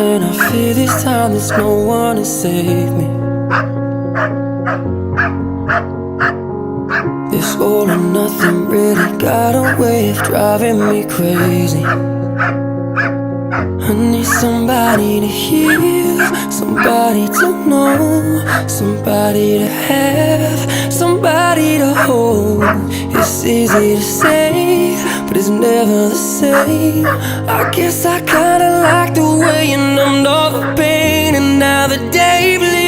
And I fear this time there's no one to save me. This all or nothing really got a way of driving me crazy. I need somebody to hear, somebody to know, somebody to have, somebody to hold. It's easy to say, but it's never the same. I guess I kinda like the way you numbed all the pain, and now the day bleeds